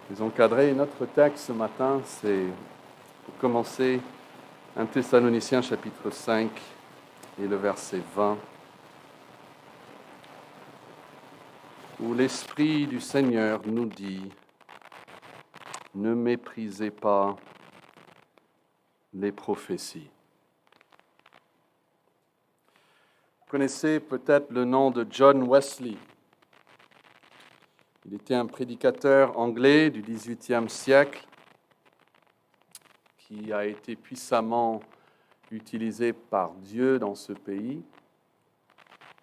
Nous encadré. Notre texte ce matin, c'est pour commencer 1 Thessaloniciens chapitre 5 et le verset 20, où l'Esprit du Seigneur nous dit « Ne méprisez pas les prophéties ». Vous connaissez peut-être le nom de John Wesley. Il était un prédicateur anglais du XVIIIe siècle qui a été puissamment utilisé par Dieu dans ce pays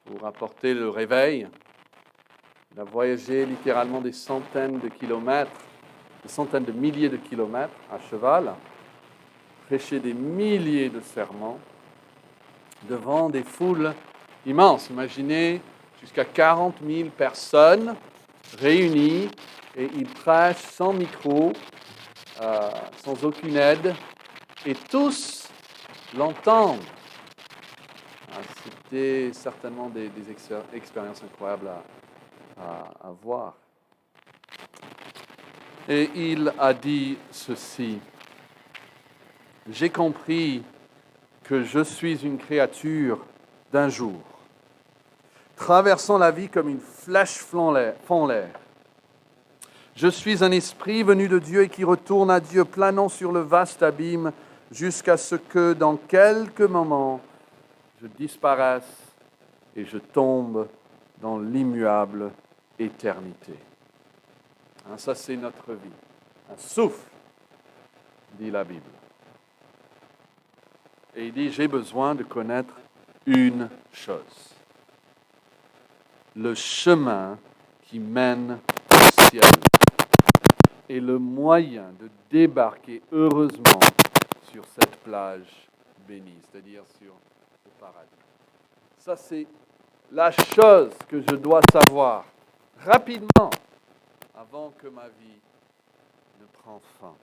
pour apporter le réveil. Il a voyagé littéralement des centaines de kilomètres, des centaines de milliers de kilomètres à cheval, prêché des milliers de sermons devant des foules immenses. Imaginez jusqu'à 40 000 personnes réunies et il prêche sans micro, sans aucune aide, et tous l'entendent. C'était certainement des expériences incroyables à voir. Et il a dit ceci: « J'ai compris que je suis une créature d'un jour, traversant la vie comme une flèche fend l'air. Je suis un esprit venu de Dieu et qui retourne à Dieu, planant sur le vaste abîme, jusqu'à ce que, dans quelques moments, je disparaisse et je tombe dans l'immuable éternité. » Ça, c'est notre vie. Un souffle, dit la Bible. Et il dit, j'ai besoin de connaître une chose: le chemin qui mène au ciel et le moyen de débarquer heureusement sur cette plage bénie, c'est-à-dire sur le paradis. Ça, c'est la chose que je dois savoir rapidement avant que ma vie ne prenne fin.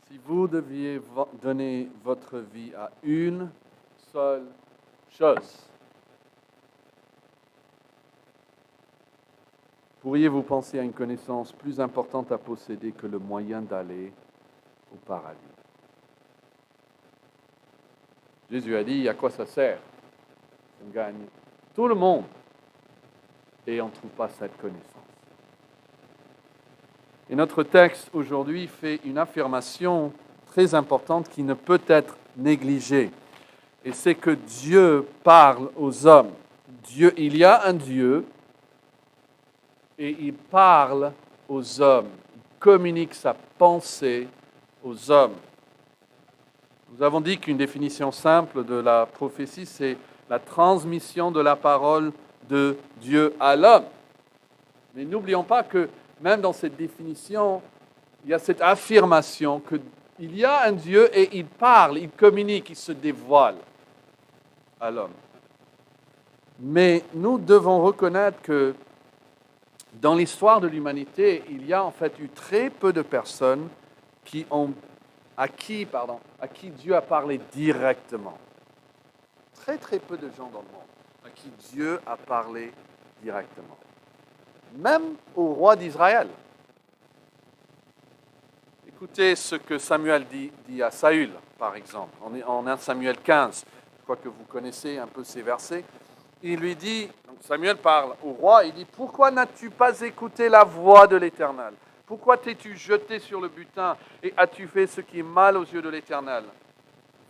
Si vous deviez donner votre vie à une seule chose, pourriez-vous penser à une connaissance plus importante à posséder que le moyen d'aller au paradis? Jésus a dit, à quoi ça sert? On gagne tout le monde et on ne trouve pas cette connaissance. Et notre texte aujourd'hui fait une affirmation très importante qui ne peut être négligée. Et c'est que Dieu parle aux hommes. Il y a un Dieu et il parle aux hommes. Il communique sa pensée aux hommes. Nous avons dit qu'une définition simple de la prophétie, c'est la transmission de la parole de Dieu à l'homme. Mais n'oublions pas que même dans cette définition, il y a cette affirmation qu'il y a un Dieu et il parle, il communique, il se dévoile à l'homme. Mais nous devons reconnaître que dans l'histoire de l'humanité, il y a en fait eu très peu de personnes à qui Dieu a parlé directement. Très très peu de gens dans le monde à qui Dieu a parlé directement. Même au roi d'Israël. Écoutez ce que Samuel dit à Saül, par exemple, en 1 Samuel 15. Je crois que vous connaissez un peu ces versets. Il lui dit, donc Samuel parle au roi, il dit, « Pourquoi n'as-tu pas écouté la voix de l'Éternel? Pourquoi t'es-tu jeté sur le butin et as-tu fait ce qui est mal aux yeux de l'Éternel ?»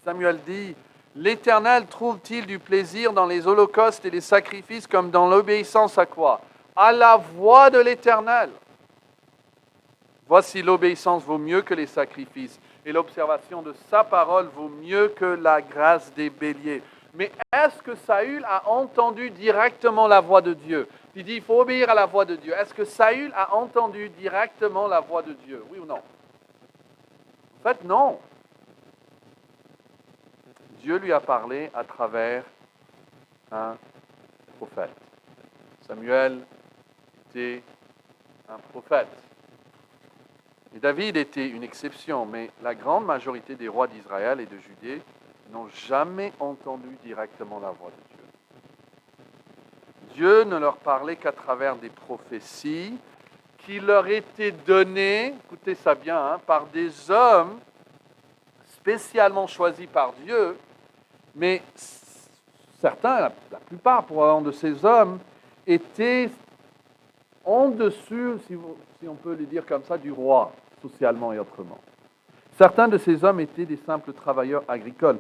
Samuel dit, « L'Éternel trouve-t-il du plaisir dans les holocaustes et les sacrifices comme dans l'obéissance à quoi? À la voix de l'Éternel. Voici l'obéissance vaut mieux que les sacrifices, et l'observation de sa parole vaut mieux que la grâce des béliers. » Mais est-ce que Saül a entendu directement la voix de Dieu? Il dit, il faut obéir à la voix de Dieu. Est-ce que Saül a entendu directement la voix de Dieu? Oui ou non? En fait, non. Dieu lui a parlé à travers un prophète. Samuel était un prophète. Et David était une exception, mais la grande majorité des rois d'Israël et de Judée n'ont jamais entendu directement la voix de Dieu. Dieu ne leur parlait qu'à travers des prophéties qui leur était donné, écoutez ça bien, par des hommes spécialement choisis par Dieu, mais certains, la plupart probablement de ces hommes, étaient en dessus, si on peut le dire comme ça, du roi, socialement et autrement. Certains de ces hommes étaient des simples travailleurs agricoles.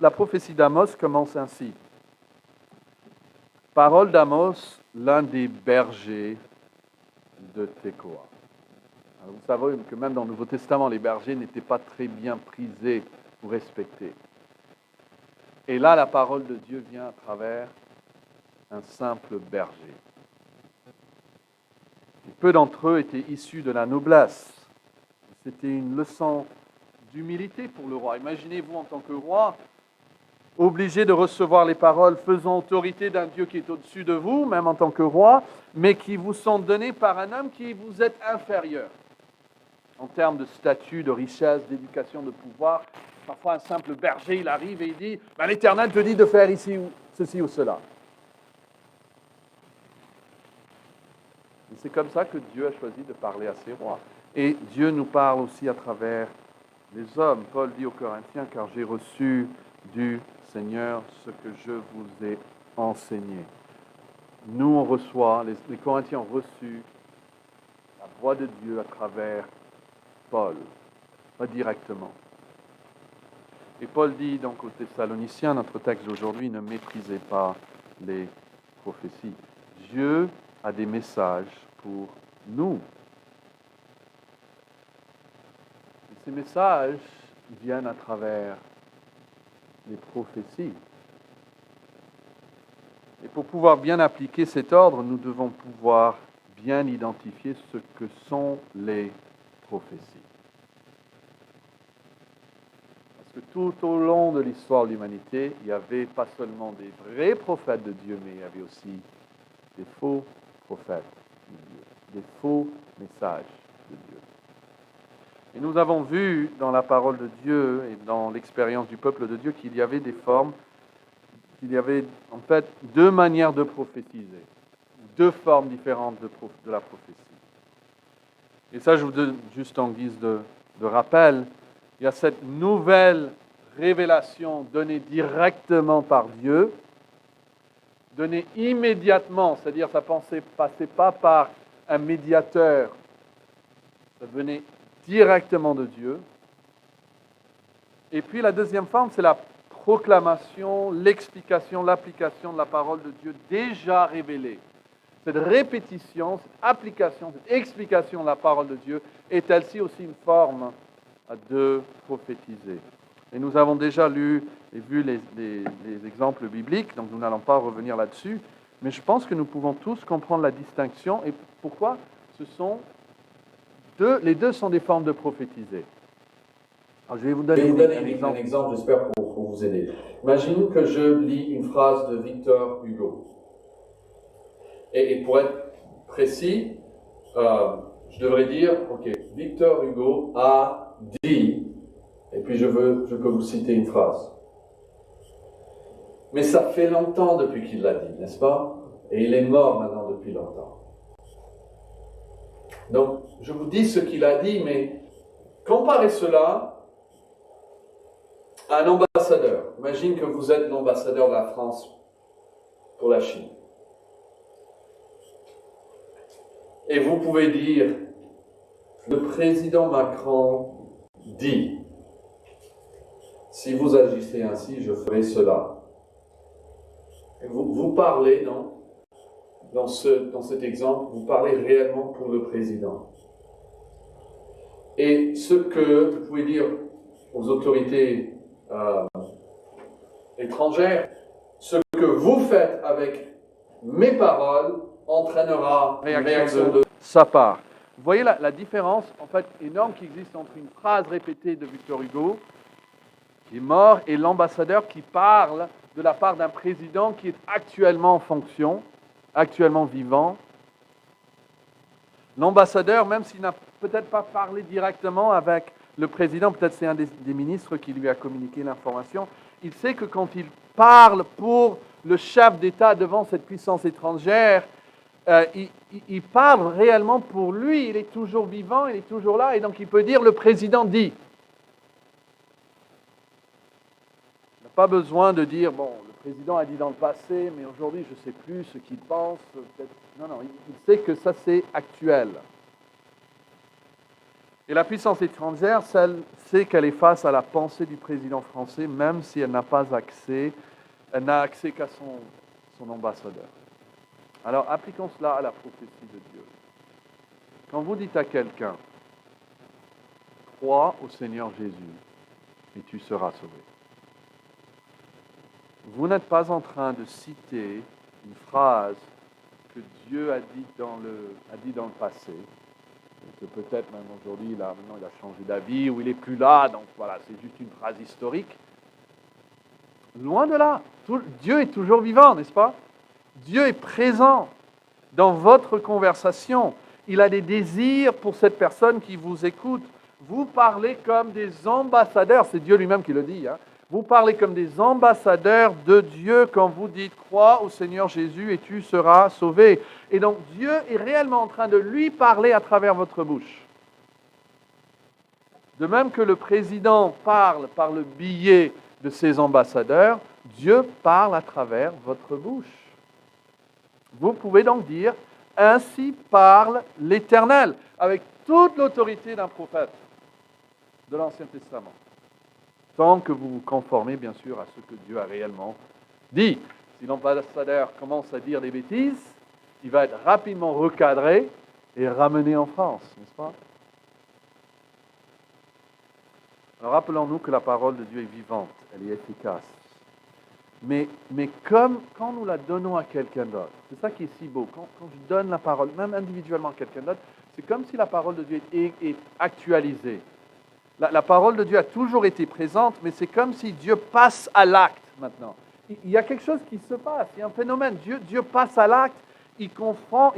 La prophétie d'Amos commence ainsi. Parole d'Amos, l'un des bergers de Tekoa. Alors vous savez que même dans le Nouveau Testament, les bergers n'étaient pas très bien prisés ou respectés. Et là, la parole de Dieu vient à travers un simple berger. Et peu d'entre eux étaient issus de la noblesse. C'était une leçon d'humilité pour le roi. Imaginez-vous en tant que roi, obligé de recevoir les paroles faisant autorité d'un Dieu qui est au-dessus de vous, même en tant que roi, mais qui vous sont données par un homme qui vous est inférieur. En termes de statut, de richesse, d'éducation, de pouvoir, parfois un simple berger, il arrive et il dit « l'Éternel te dit de faire ici ou ceci ou cela ». Et c'est comme ça que Dieu a choisi de parler à ses rois. Et Dieu nous parle aussi à travers les hommes. Paul dit aux Corinthiens, car j'ai reçu du Seigneur ce que je vous ai enseigné. Nous, on reçoit, les Corinthiens ont reçu la voix de Dieu à travers Paul, pas directement. Et Paul dit donc aux Thessaloniciens, notre texte d'aujourd'hui, ne méprisez pas les prophéties. Dieu a des messages pour nous. Et ces messages viennent à travers les prophéties. Et pour pouvoir bien appliquer cet ordre, nous devons pouvoir bien identifier ce que sont les prophéties. Parce que tout au long de l'histoire de l'humanité, il n'y avait pas seulement des vrais prophètes de Dieu, mais il y avait aussi des faux prophètes de Dieu, des faux messages de Dieu. Et nous avons vu dans la parole de Dieu et dans l'expérience du peuple de Dieu qu'il y avait des formes, qu'il y avait en fait deux manières de prophétiser, deux formes différentes de la prophétie. Et ça, je vous donne juste en guise de rappel, il y a cette nouvelle révélation donnée directement par Dieu, donnée immédiatement, c'est-à-dire ça ne passait pas par un médiateur, ça venait directement de Dieu. Et puis la deuxième forme, c'est la proclamation, l'explication, l'application de la parole de Dieu déjà révélée. Cette répétition, cette application, cette explication de la parole de Dieu est elle-ci aussi une forme de prophétiser. Et nous avons déjà lu et vu les exemples bibliques, donc nous n'allons pas revenir là-dessus, mais je pense que nous pouvons tous comprendre la distinction et pourquoi les deux sont des formes de prophétiser. Alors, je vais vous donner un exemple, j'espère, pour vous aider. Imaginez que je lis une phrase de Victor Hugo. Et pour être précis, je devrais dire, ok, Victor Hugo a dit, et puis je peux vous citer une phrase. Mais ça fait longtemps depuis qu'il l'a dit, n'est-ce pas? Et il est mort maintenant depuis longtemps. Donc, je vous dis ce qu'il a dit, mais comparez cela à un ambassadeur. Imagine que vous êtes l'ambassadeur de la France pour la Chine. Et vous pouvez dire, le président Macron dit, si vous agissez ainsi, je ferai cela. Et vous parlez, non? Dans cet exemple, vous parlez réellement pour le président. Et ce que vous pouvez dire aux autorités étrangères, ce que vous faites avec mes paroles entraînera une réaction de sa part. Vous voyez la différence en fait énorme qui existe entre une phrase répétée de Victor Hugo, qui est mort, et l'ambassadeur qui parle de la part d'un président qui est actuellement en fonction, actuellement vivant. L'ambassadeur, même s'il n'a peut-être pas parlé directement avec le président, peut-être c'est un des ministres qui lui a communiqué l'information, il sait que quand il parle pour le chef d'État devant cette puissance étrangère, il parle réellement pour lui, il est toujours vivant, il est toujours là, et donc il peut dire le président dit. Il n'a pas besoin de dire, bon, le président a dit dans le passé, mais aujourd'hui je ne sais plus ce qu'il pense. Non, non, il sait que ça c'est actuel. Et la puissance étrangère, celle sait qu'elle est face à la pensée du président français, même si elle n'a pas accès, elle n'a accès qu'à son ambassadeur. Alors, appliquons cela à la prophétie de Dieu. Quand vous dites à quelqu'un, crois au Seigneur Jésus et tu seras sauvé. Vous n'êtes pas en train de citer une phrase que Dieu a dit dans le passé, que peut-être même aujourd'hui, maintenant il a changé d'avis ou il n'est plus là, donc voilà, c'est juste une phrase historique. Loin de là, Dieu est toujours vivant, n'est-ce pas? Dieu est présent dans votre conversation. Il a des désirs pour cette personne qui vous écoute. Vous parlez comme des ambassadeurs, c'est Dieu lui-même qui le dit, hein. Vous parlez comme des ambassadeurs de Dieu quand vous dites « Crois au Seigneur Jésus et tu seras sauvé ». Et donc Dieu est réellement en train de lui parler à travers votre bouche. De même que le président parle par le biais de ses ambassadeurs, Dieu parle à travers votre bouche. Vous pouvez donc dire « Ainsi parle l'Éternel » avec toute l'autorité d'un prophète de l'Ancien Testament. Tant que vous vous conformez, bien sûr, à ce que Dieu a réellement dit. Si l'ambassadeur commence à dire des bêtises, il va être rapidement recadré et ramené en France, n'est-ce pas? Alors rappelons-nous que la parole de Dieu est vivante, elle est efficace. Mais comme quand nous la donnons à quelqu'un d'autre, c'est ça qui est si beau, quand je donne la parole, même individuellement à quelqu'un d'autre, c'est comme si la parole de Dieu est actualisée. La parole de Dieu a toujours été présente, mais c'est comme si Dieu passe à l'acte maintenant. Il y a quelque chose qui se passe, il y a un phénomène. Dieu passe à l'acte, il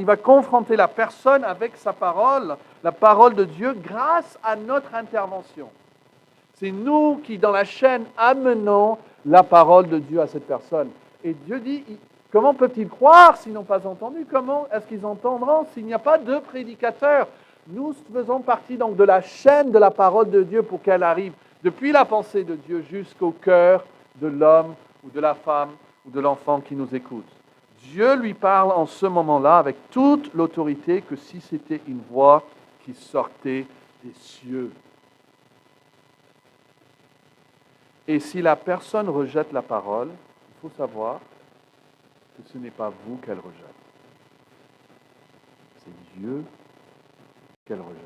va confronter la personne avec sa parole, la parole de Dieu, grâce à notre intervention. C'est nous qui, dans la chaîne, amenons la parole de Dieu à cette personne. Et Dieu dit, comment peut-ils croire s'ils n'ont pas entendu? Comment est-ce qu'ils entendront s'il n'y a pas de prédicateur? Nous faisons partie donc de la chaîne de la parole de Dieu pour qu'elle arrive depuis la pensée de Dieu jusqu'au cœur de l'homme ou de la femme ou de l'enfant qui nous écoute. Dieu lui parle en ce moment-là avec toute l'autorité que si c'était une voix qui sortait des cieux. Et si la personne rejette la parole, il faut savoir que ce n'est pas vous qu'elle rejette. C'est Dieu qu'elle rejette.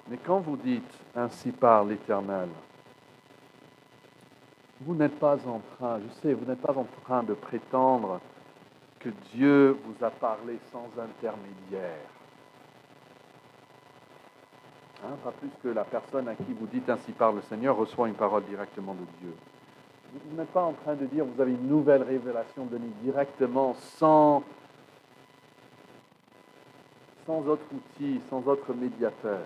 Mais quand vous dites « Ainsi parle l'Éternel », vous n'êtes pas en train, je sais, vous n'êtes pas en train de prétendre que Dieu vous a parlé sans intermédiaire. Pas plus que la personne à qui vous dites « Ainsi parle le Seigneur » reçoit une parole directement de Dieu. Vous n'êtes pas en train de dire « Vous avez une nouvelle révélation donnée directement sans autre outil, sans autre médiateur. »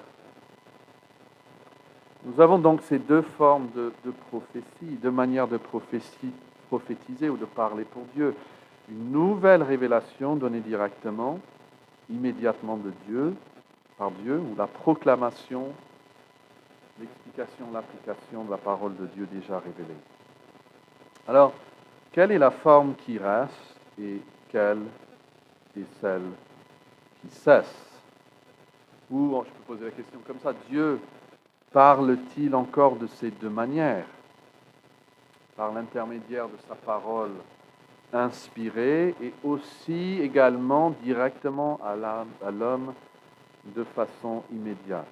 Nous avons donc ces deux formes de prophétie, deux manières de prophétiser ou de parler pour Dieu. Une nouvelle révélation donnée directement, immédiatement de Dieu, par Dieu, ou la proclamation, l'explication, l'application de la parole de Dieu déjà révélée. Alors, quelle est la forme qui reste et quelle est celle qui cesse? Ou, je peux poser la question comme ça, Dieu parle-t-il encore de ces deux manières? Par l'intermédiaire de sa parole inspirée et aussi également directement à l'homme de façon immédiate.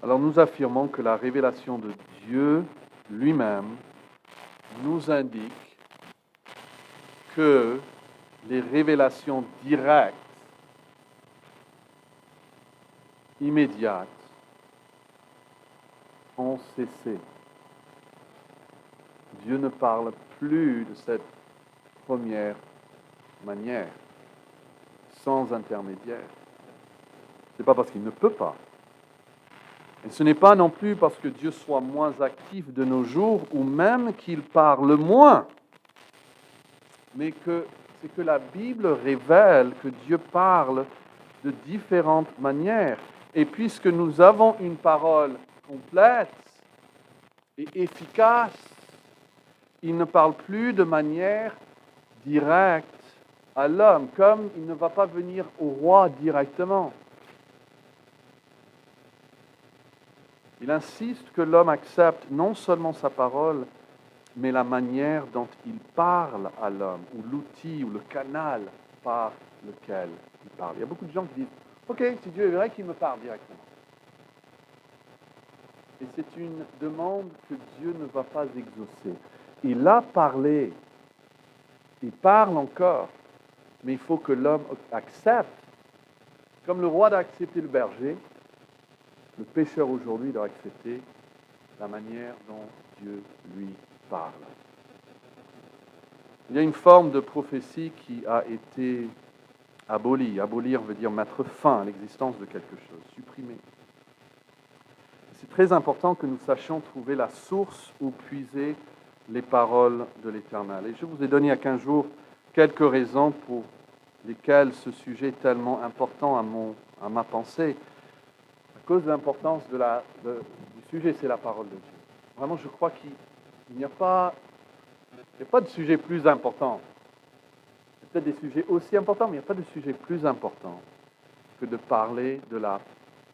Alors nous affirmons que la révélation de Dieu lui-même nous indique que les révélations directes, immédiates, ont cessé. Dieu ne parle plus de cette première manière, sans intermédiaire. Ce n'est pas parce qu'il ne peut pas. Et ce n'est pas non plus parce que Dieu soit moins actif de nos jours ou même qu'il parle moins. mais c'est que la Bible révèle que Dieu parle de différentes manières. Et puisque nous avons une parole complète et efficace, il ne parle plus de manière directe à l'homme, comme il ne va pas venir au roi directement. Il insiste que l'homme accepte non seulement sa parole, mais la manière dont il parle à l'homme, ou l'outil, ou le canal par lequel il parle. Il y a beaucoup de gens qui disent « Ok, si Dieu est vrai qu'il me parle directement. » Et c'est une demande que Dieu ne va pas exaucer. Il a parlé, il parle encore, mais il faut que l'homme accepte. Comme le roi doit accepter le berger, le pécheur aujourd'hui doit accepter la manière dont Dieu lui parle. Il y a une forme de prophétie qui a été abolie. Abolir veut dire mettre fin à l'existence de quelque chose, supprimer. C'est très important que nous sachions trouver la source où puiser les paroles de l'Éternel. Et je vous ai donné il y a 15 jours quelques raisons pour lesquelles ce sujet est tellement important à ma pensée. À cause de l'importance du sujet, c'est la parole de Dieu. Vraiment, je crois qu'il n'y a pas de sujet plus important. Il y a peut-être des sujets aussi importants, mais il n'y a pas de sujet plus important que de parler de la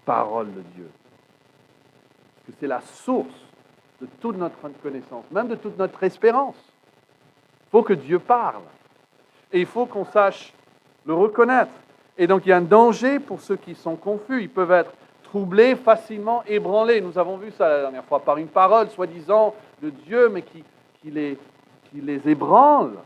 parole de Dieu. Parce que c'est la source de toute notre connaissance, même de toute notre espérance. Il faut que Dieu parle. Et il faut qu'on sache le reconnaître. Et donc, il y a un danger pour ceux qui sont confus. Ils peuvent être troublés, facilement ébranlés. Nous avons vu ça la dernière fois, par une parole, soi-disant, de Dieu, mais qui les ébranle.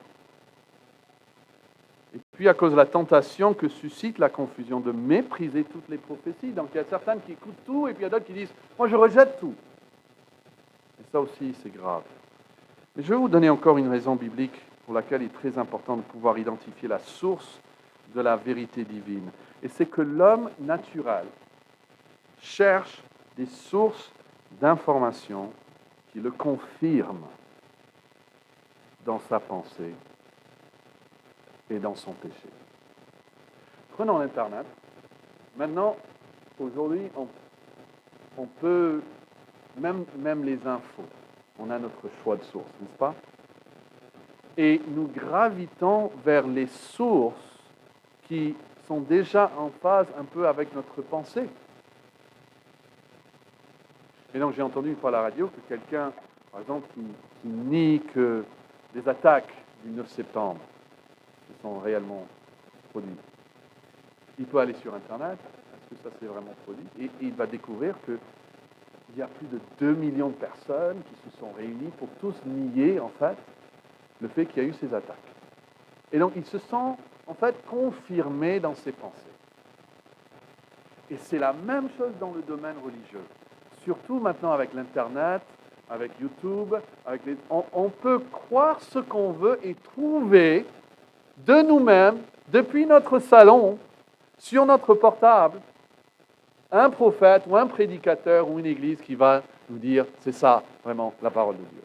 Et puis, à cause de la tentation que suscite la confusion, de mépriser toutes les prophéties. Donc, il y a certaines qui écoutent tout, et puis il y a d'autres qui disent « Moi, je rejette tout ». Et ça aussi, c'est grave. Mais je vais vous donner encore une raison biblique pour laquelle il est très important de pouvoir identifier la source de la vérité divine. Et c'est que l'homme naturel cherche des sources d'informations qui le confirment dans sa pensée et dans son péché. Prenons l'Internet. Maintenant, aujourd'hui, on peut, même les infos, on a notre choix de sources, n'est-ce pas? Et nous gravitons vers les sources qui sont déjà en phase un peu avec notre pensée. Et donc j'ai entendu une fois à la radio que quelqu'un, par exemple, qui nie que les attaques du 9 septembre se sont réellement produites, il peut aller sur Internet, est-ce que ça s'est vraiment produit, et il va découvrir qu'il y a plus de 2 millions de personnes qui se sont réunies pour tous nier, en fait, le fait qu'il y a eu ces attaques. Et donc, ils se sont, en fait, confirmés dans ses pensées. Et c'est la même chose dans le domaine religieux. Surtout maintenant avec l'Internet, avec YouTube, on peut croire ce qu'on veut et trouver de nous-mêmes, depuis notre salon, sur notre portable, un prophète ou un prédicateur ou une église qui va nous dire c'est ça, vraiment, la parole de Dieu.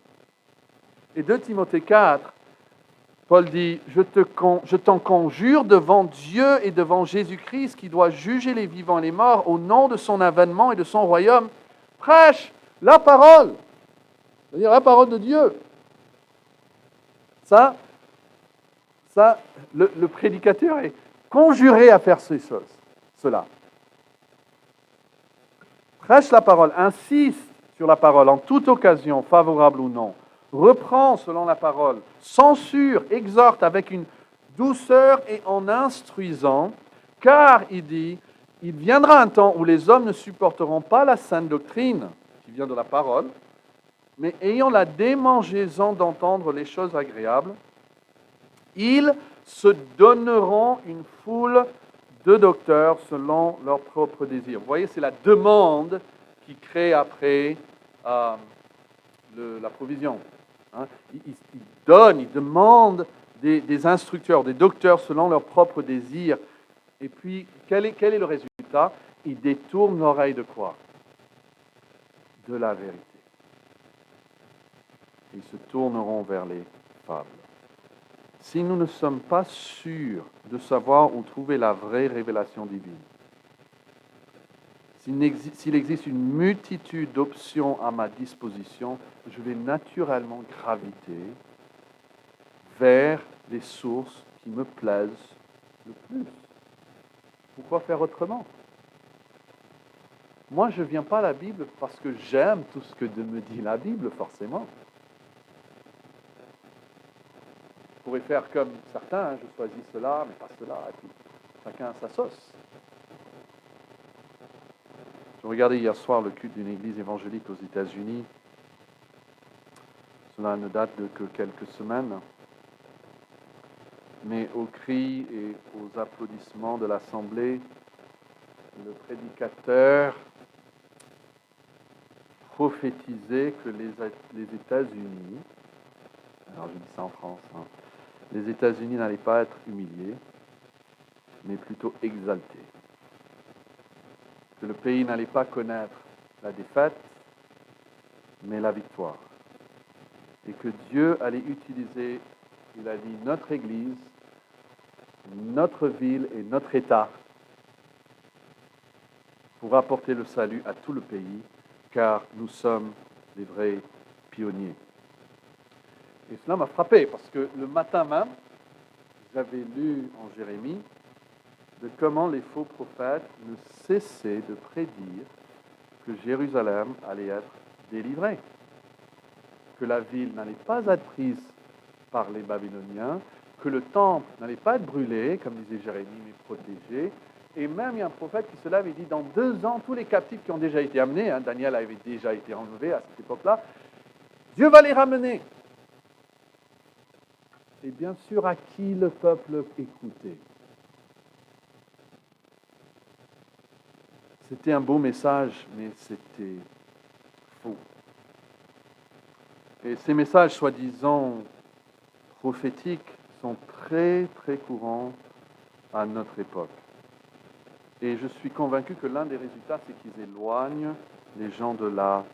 Et 2 Timothée 4, Paul dit « Je t'en conjure devant Dieu et devant Jésus-Christ qui doit juger les vivants et les morts au nom de son avènement et de son royaume. Prêche la parole. » C'est-à-dire la parole de Dieu. Ça le prédicateur est conjuré à faire cela. Prêche la parole, insiste sur la parole en toute occasion, favorable ou non. Reprend selon la parole, censure, exhorte avec une douceur et en instruisant, car, il dit, il viendra un temps où les hommes ne supporteront pas la sainte doctrine, qui vient de la parole, mais ayant la démangeaison d'entendre les choses agréables, ils se donneront une foule de docteurs selon leurs propres désirs. Vous voyez, c'est la demande qui crée après la provision. Hein? Ils demandent des instructeurs, des docteurs selon leurs propres désirs. Et puis, quel est le résultat? Ils détournent l'oreille de quoi? De la vérité. Ils se tourneront vers les fables. si nous ne sommes pas sûrs de savoir où trouver la vraie révélation divine, s'il existe une multitude d'options à ma disposition, je vais naturellement graviter vers les sources qui me plaisent le plus. Pourquoi faire autrement? Moi, je ne viens pas à la Bible parce que j'aime tout ce que me dit la Bible, forcément. Je pourrais faire comme certains, je choisis cela, mais pas cela, et puis chacun a sa sauce. Je regardais hier soir le culte d'une église évangélique aux États-Unis. Cela ne date de que quelques semaines. Mais aux cris et aux applaudissements de l'assemblée, le prédicateur prophétisait que les États-Unis, alors je dis ça en France, les États-Unis n'allaient pas être humiliés, mais plutôt exaltés. Que le pays n'allait pas connaître la défaite, mais la victoire. Et que Dieu allait utiliser, il a dit, notre Église, notre ville et notre État pour apporter le salut à tout le pays, car nous sommes les vrais pionniers. Et cela m'a frappé, parce que le matin même, j'avais lu en Jérémie de comment les faux prophètes ne cessaient de prédire que Jérusalem allait être délivrée, que la ville n'allait pas être prise par les Babyloniens, que le temple n'allait pas être brûlé, comme disait Jérémie, mais protégé. Et même il y a un prophète qui se lève et dit, dans 2 ans, tous les captifs qui ont déjà été amenés, Daniel avait déjà été enlevé à cette époque-là, Dieu va les ramener. Et bien sûr, à qui le peuple écoutait? C'était un beau message, mais c'était faux. Et ces messages, soi-disant prophétiques, sont très, très courants à notre époque. Et je suis convaincu que l'un des résultats, c'est qu'ils éloignent les gens de la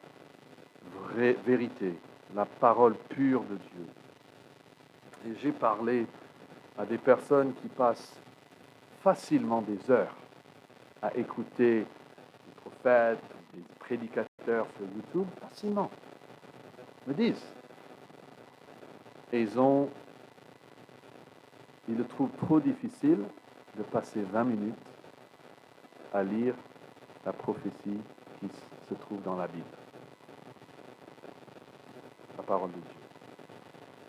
vraie vérité, la parole pure de Dieu. Et j'ai parlé à des personnes qui passent facilement des heures à écouter des prophètes, des prédicateurs sur YouTube, facilement, me disent. Et ils le trouvent trop difficile de passer 20 minutes à lire la prophétie qui se trouve dans la Bible. La parole de Dieu.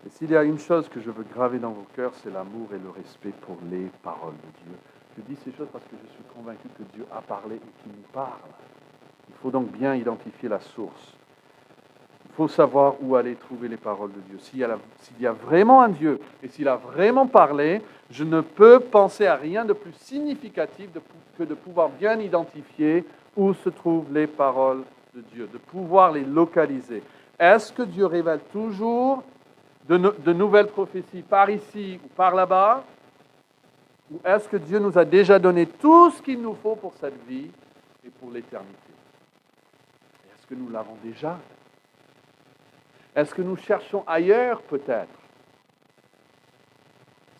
Et s'il y a une chose que je veux graver dans vos cœurs, c'est l'amour et le respect pour les paroles de Dieu. Je dis ces choses parce que je suis convaincu que Dieu a parlé et qu'il nous parle. Il faut donc bien identifier la source. Il faut savoir où aller trouver les paroles de Dieu. S'il y a vraiment un Dieu et s'il a vraiment parlé, je ne peux penser à rien de plus significatif que de pouvoir bien identifier où se trouvent les paroles de Dieu, de pouvoir les localiser. Est-ce que Dieu révèle toujours de nouvelles prophéties par ici ou par là-bas? Ou est-ce que Dieu nous a déjà donné tout ce qu'il nous faut pour cette vie et pour l'éternité? Est-ce que nous l'avons déjà? Est-ce que nous cherchons ailleurs peut-être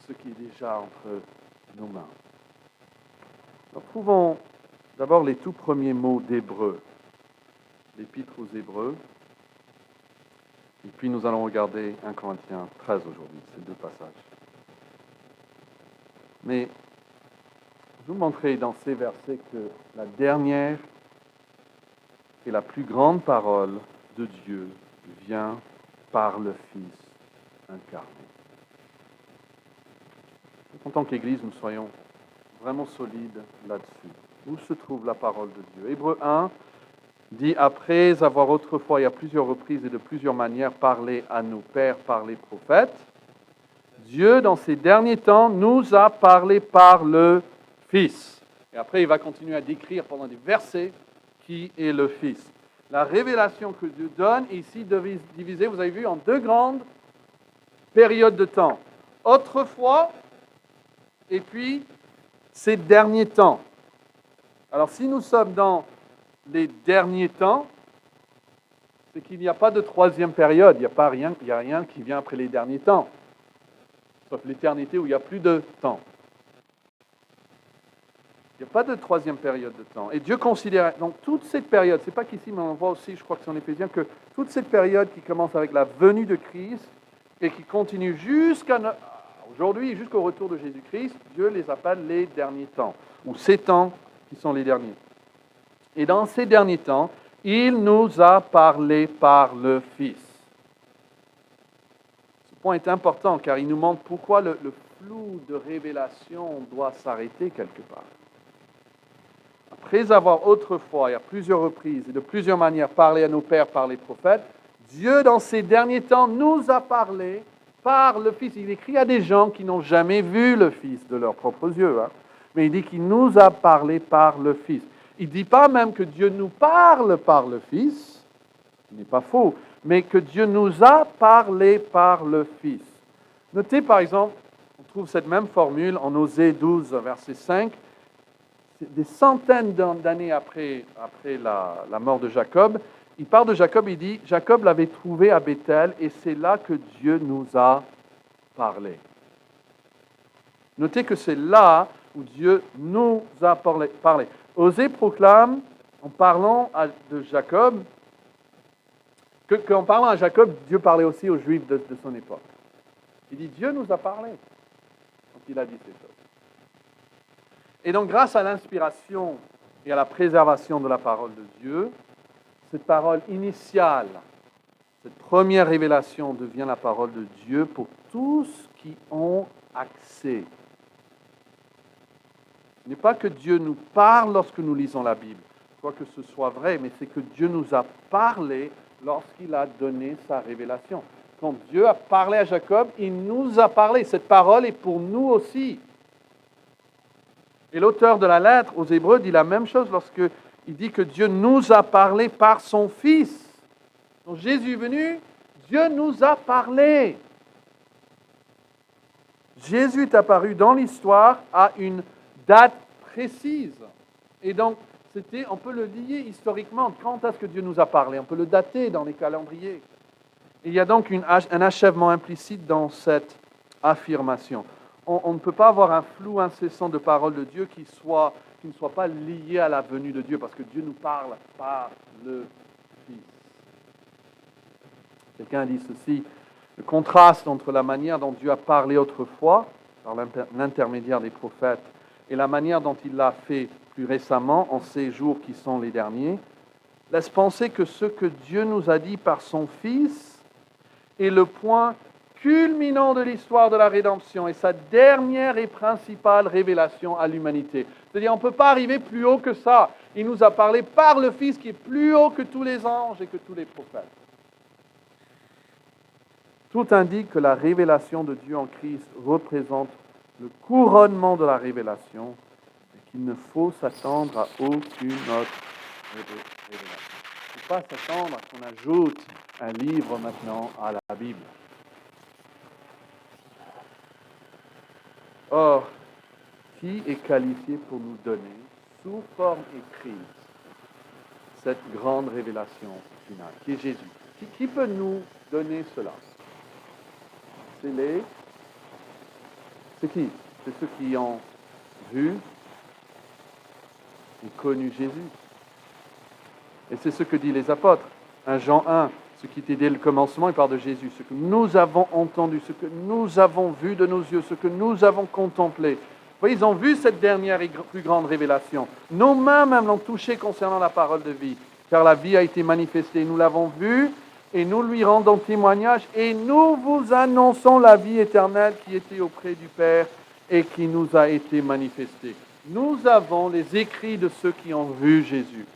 ce qui est déjà entre nos mains? Nous trouvons d'abord les tout premiers mots d'Hébreu, l'épître aux Hébreux, et puis nous allons regarder 1 Corinthiens 13 aujourd'hui, ces 2 passages. Mais je vous montrerai dans ces versets que la dernière et la plus grande parole de Dieu vient par le Fils incarné. En tant qu'Église, nous soyons vraiment solides là-dessus. Où se trouve la parole de Dieu? Hébreux 1 dit, après avoir autrefois, et à plusieurs reprises et de plusieurs manières, parlé à nos pères par les prophètes, Dieu, dans ces derniers temps, nous a parlé par le Fils. Et après, il va continuer à décrire pendant des versets qui est le Fils. La révélation que Dieu donne est ici divisée, vous avez vu, en 2 grandes périodes de temps. Autrefois, et puis ces derniers temps. Alors, si nous sommes dans les derniers temps, c'est qu'il n'y a pas de 3e période, il n'y a rien qui vient après les derniers temps. sauf l'éternité où il n'y a plus de temps. Il n'y a pas de troisième période de temps. Et Dieu considère, donc toute cette période, c'est pas qu'ici, mais on voit aussi, je crois que c'est en Éphésiens, que toute cette période qui commence avec la venue de Christ et qui continue jusqu'à aujourd'hui, jusqu'au retour de Jésus-Christ, Dieu les appelle les derniers temps, ou ces temps qui sont les derniers. Et dans ces derniers temps, il nous a parlé par le Fils. Ce point est important car il nous montre pourquoi le flou de révélation doit s'arrêter quelque part. Après avoir autrefois, et à plusieurs reprises et de plusieurs manières, parlé à nos pères par les prophètes, Dieu, dans ces derniers temps, nous a parlé par le Fils. Il écrit à des gens qui n'ont jamais vu le Fils de leurs propres yeux, mais il dit qu'il nous a parlé par le Fils. Il ne dit pas même que Dieu nous parle par le Fils, ce n'est pas faux, mais que Dieu nous a parlé par le Fils. Notez par exemple, on trouve cette même formule en Osée 12, verset 5, des centaines d'années après la mort de Jacob. Il parle de Jacob, il dit, Jacob l'avait trouvé à Bethel et c'est là que Dieu nous a parlé. Notez que c'est là où Dieu nous a parlé. Osée proclame, en parlant de Jacob, qu'en parlant à Jacob, Dieu parlait aussi aux Juifs de son époque. Il dit, Dieu nous a parlé quand il a dit ces choses. Et donc, grâce à l'inspiration et à la préservation de la parole de Dieu, cette parole initiale, cette première révélation devient la parole de Dieu pour tous qui ont accès. Ce n'est pas que Dieu nous parle lorsque nous lisons la Bible, quoi que ce soit vrai, mais c'est que Dieu nous a parlé lorsqu'il a donné sa révélation. Quand Dieu a parlé à Jacob, il nous a parlé. Cette parole est pour nous aussi. Et l'auteur de la lettre aux Hébreux dit la même chose lorsqu'il dit que Dieu nous a parlé par son Fils. Quand Jésus est venu, Dieu nous a parlé. Jésus est apparu dans l'histoire à une date précise. Et donc, on peut le lier historiquement. Quand est-ce que Dieu nous a parlé? On peut le dater dans les calendriers. Et il y a donc un achèvement implicite dans cette affirmation. On ne peut pas avoir un flou incessant de paroles de Dieu qui ne soit pas lié à la venue de Dieu, parce que Dieu nous parle par le Fils. Quelqu'un dit ceci, le contraste entre la manière dont Dieu a parlé autrefois, par l'intermédiaire des prophètes, et la manière dont il l'a fait plus récemment, en ces jours qui sont les derniers, laisse penser que ce que Dieu nous a dit par son Fils est le point culminant de l'histoire de la rédemption et sa dernière et principale révélation à l'humanité. C'est-à-dire, on ne peut pas arriver plus haut que ça. Il nous a parlé par le Fils qui est plus haut que tous les anges et que tous les prophètes. Tout indique que la révélation de Dieu en Christ représente le couronnement de la révélation et qu'il ne faut s'attendre à aucune autre révélation. Il ne faut pas s'attendre à ce qu'on ajoute un livre maintenant à la Bible. Or, qui est qualifié pour nous donner, sous forme écrite, cette grande révélation finale, qui est Jésus? Qui peut nous donner cela? C'est qui? C'est ceux qui ont vu et connu Jésus. Et c'est ce que disent les apôtres. 1 Jean 1, ce qui était dès le commencement, il parle de Jésus. Ce que nous avons entendu, ce que nous avons vu de nos yeux, ce que nous avons contemplé. Vous voyez, ils ont vu cette dernière et plus grande révélation. Nos mains même l'ont touché concernant la parole de vie, car la vie a été manifestée. Nous l'avons vue et nous lui rendons témoignage et nous vous annonçons la vie éternelle qui était auprès du Père et qui nous a été manifestée. Nous avons les écrits de ceux qui ont vu Jésus.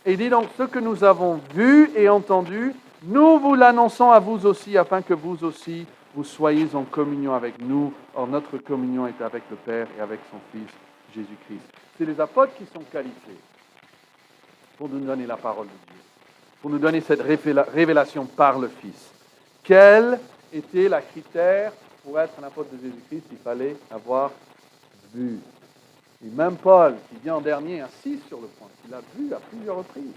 Et il dit donc, ce que nous avons vu et entendu, nous vous l'annonçons à vous aussi, afin que vous aussi, vous soyez en communion avec nous. Or, notre communion est avec le Père et avec son Fils, Jésus-Christ. C'est les apôtres qui sont qualifiés pour nous donner la parole de Dieu, pour nous donner cette révélation par le Fils. Quel était le critère pour être un apôtre de Jésus-Christ? Il fallait avoir vu. Et même Paul, qui vient en dernier, insiste sur le point. Il l'a vu à plusieurs reprises.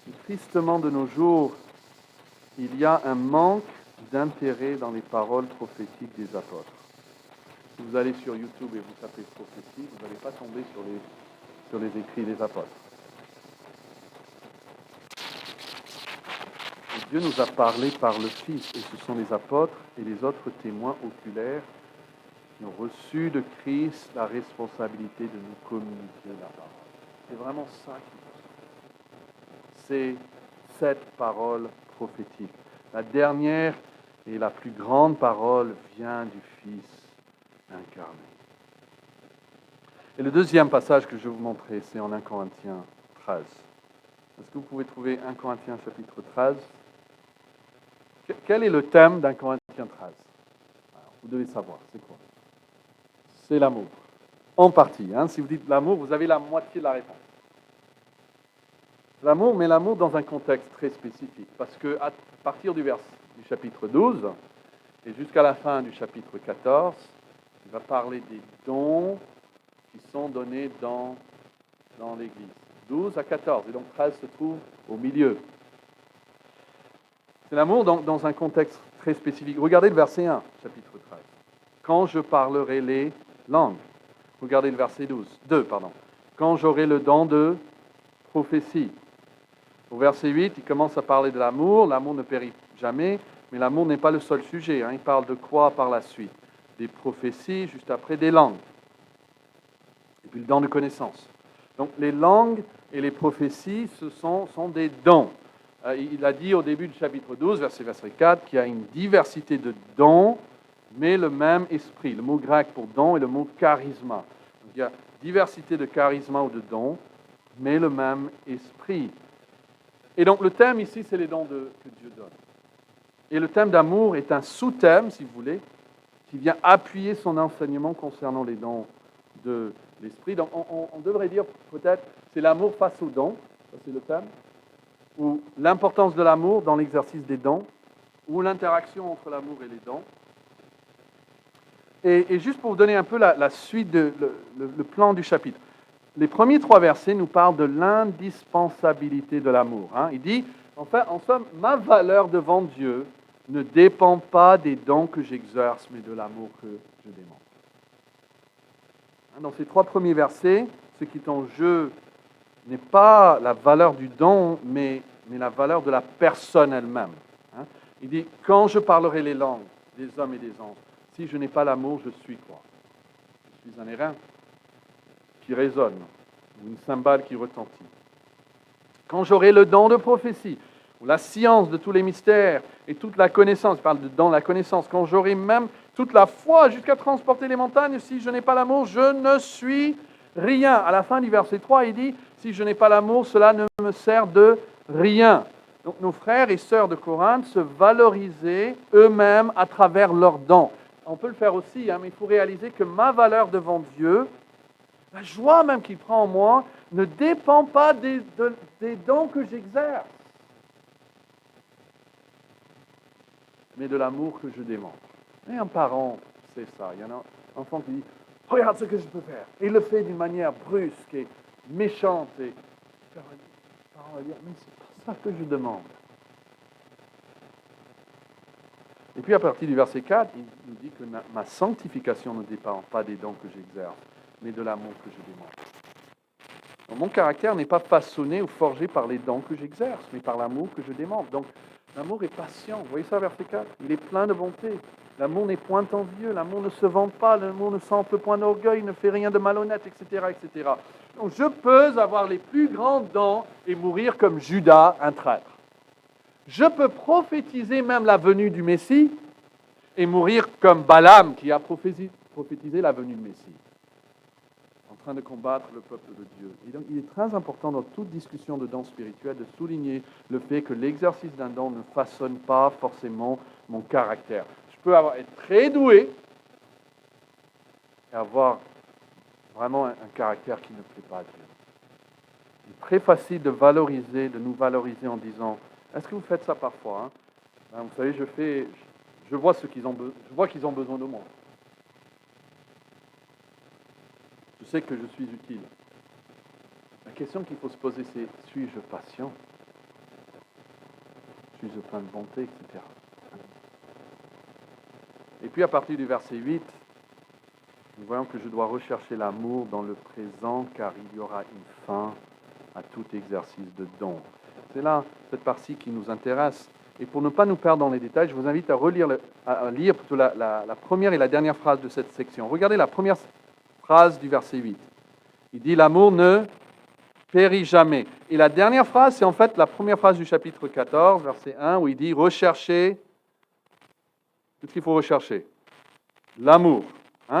Et tristement de nos jours, il y a un manque d'intérêt dans les paroles prophétiques des apôtres. Si vous allez sur YouTube et vous tapez prophétie, vous n'allez pas tomber sur les écrits des apôtres. Et Dieu nous a parlé par le Fils, et ce sont les apôtres et les autres témoins oculaires qui ont reçu de Christ la responsabilité de nous communiquer la parole. C'est vraiment ça qui nous. C'est cette parole prophétique. La dernière et la plus grande parole vient du Fils incarné. Et le deuxième passage que je vais vous montrer, c'est en 1 Corinthiens 13. Est-ce que vous pouvez trouver 1 Corinthiens chapitre 13? Quel est le thème d'1 Corinthiens 13? Alors, vous devez savoir, c'est quoi? C'est l'amour. En partie. Si vous dites l'amour, vous avez la moitié de la réponse. L'amour, mais l'amour dans un contexte très spécifique. Parce qu'à partir du chapitre 12 et jusqu'à la fin du chapitre 14, il va parler des dons qui sont donnés dans l'Église. 12 à 14, et donc 13 se trouve au milieu. C'est l'amour dans un contexte très spécifique. Regardez le verset 1, chapitre 13. Quand je parlerai les langues. Regardez le verset 2. Quand j'aurai le don de prophétie. Au verset 8, il commence à parler de l'amour. L'amour ne périt jamais, mais l'amour n'est pas le seul sujet. Il parle de quoi par la suite? Des prophéties, juste après des langues. Et puis le don de connaissance. Donc les langues et les prophéties, ce sont des dons. Il a dit au début du chapitre 12, verset 4, qu'il y a une diversité de dons, mais le même esprit. Le mot grec pour don est le mot charisma. Donc, il y a diversité de charisma ou de dons, mais le même esprit. Et donc le thème ici, c'est les dons que Dieu donne. Et le thème d'amour est un sous-thème, si vous voulez, qui vient appuyer son enseignement concernant les dons de l'esprit. Donc on devrait dire peut-être, c'est l'amour face aux dons, ça c'est le thème, ou l'importance de l'amour dans l'exercice des dons, ou l'interaction entre l'amour et les dons. Et juste pour vous donner un peu la suite, le plan du chapitre. Les premiers 3 versets nous parlent de l'indispensabilité de l'amour. Il dit, enfin, en somme, ma valeur devant Dieu ne dépend pas des dons que j'exerce, mais de l'amour que je démontre. Dans ces 3 premiers versets, ce qui est en jeu n'est pas la valeur du don, mais la valeur de la personne elle-même. Il dit, quand je parlerai les langues des hommes et des anges, si je n'ai pas l'amour, je suis quoi? Je suis un airain qui résonne, ou une cymbale qui retentit. Quand j'aurai le don de prophétie, ou la science de tous les mystères, et toute la connaissance, il parle de don, la connaissance, quand j'aurai même toute la foi jusqu'à transporter les montagnes, si je n'ai pas l'amour, je ne suis rien. À la fin du verset 3, il dit, si je n'ai pas l'amour, cela ne me sert de rien. Donc nos frères et sœurs de Corinthe se valorisaient eux-mêmes à travers leurs dons. On peut le faire aussi, mais il faut réaliser que ma valeur devant Dieu, la joie même qu'il prend en moi, ne dépend pas des dons que j'exerce, mais de l'amour que je démontre. Et un parent, c'est ça. Il y en a un enfant qui dit, regarde ce que je peux faire. Et il le fait d'une manière brusque et méchante. Et le parent va dire, mais c'est pas ça que je demande. Et puis à partir du verset 4, il nous dit que ma sanctification ne dépend pas des dons que j'exerce, mais de l'amour que je démontre. Donc, mon caractère n'est pas façonné ou forgé par les dons que j'exerce, mais par l'amour que je démontre. Donc l'amour est patient. Vous voyez ça, verset 4? Il est plein de bonté. L'amour n'est point envieux, l'amour ne se vante pas, l'amour ne s'enfle point d'orgueil, ne fait rien de malhonnête, etc., etc. Donc je peux avoir les plus grands dons et mourir comme Judas, un traître. Je peux prophétiser même la venue du Messie et mourir comme Balaam qui a prophétisé la venue du Messie, en train de combattre le peuple de Dieu. Et donc il est très important dans toute discussion de dons spirituels de souligner le fait que l'exercice d'un don ne façonne pas forcément mon caractère. Je peux être très doué et avoir vraiment un caractère qui ne plaît pas à Dieu. C'est très facile de nous valoriser en disant, est-ce que vous faites ça parfois? Vous savez, je vois qu'ils ont besoin de moi. Je sais que je suis utile. La question qu'il faut se poser, c'est, suis-je patient? Suis-je plein de bonté, etc. Et puis à partir du verset 8, nous voyons que je dois rechercher l'amour dans le présent, car il y aura une fin à tout exercice de don. C'est là cette partie qui nous intéresse. Et pour ne pas nous perdre dans les détails, je vous invite à lire plutôt la première et la dernière phrase de cette section. Regardez la première phrase du verset 8. Il dit « L'amour ne périt jamais ». Et la dernière phrase, c'est en fait la première phrase du chapitre 14, verset 1, où il dit « Recherchez ». Qu'est-ce qu'il faut rechercher? L'amour.